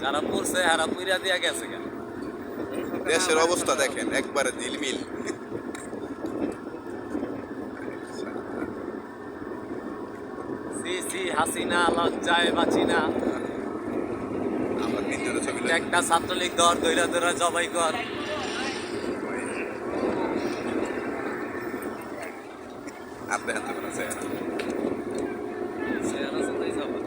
যারা পড়ছে হারা পুইরা দিয়া গেছে কেন? দেশের অবস্থা দেখেন একবারে দিলমিল। সি সি হাসিনা লজ্জায় বাঁচি না। আমরা তিনজনের ছবি একটা ছাত্রলীগ দর দৈরা দৈরা জবাই কর। আপনি হাতে করে চেহারা চেহারা সাথেই যাবে।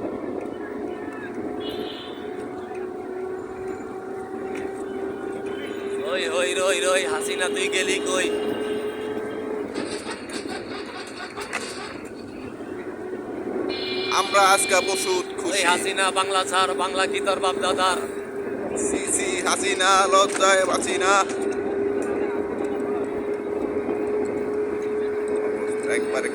ওই হই রই রই হাসিনা তুই গেলি কই? আমরা আজকে প্রচুর ওই খুশি। হাসিনা বাংলা ছাড়, বাংলা কি তোর বাপ দাদার? সি সি হাসিনা লজ্জায় বাঁচি না। একবারে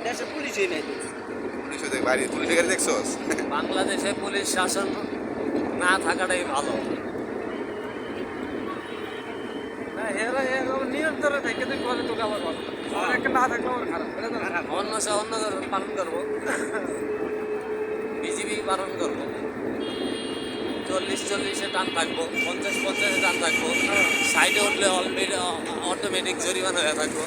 দেশে পুলিশই নাই তো। পুলিশ বাড়ি পুলিশের গাড়ি দেখছোস? বাংলাদেশে পুলিশ শাসন না থাকাটাই ভালো। নিয়ন্ত্রণে থেকে তুই করে তোকে আবার ভালো। আর একটা না থাকলে আমার খারাপ। অন্য সে অন্য পালন করবো, বিজিবি পালন করবো। 40-40-এ টান থাকবো, 50-50-এ টান থাকবো, সাইডে উঠলে অলরেডি অটোমেটিক জরিমানা হয়ে থাকবো।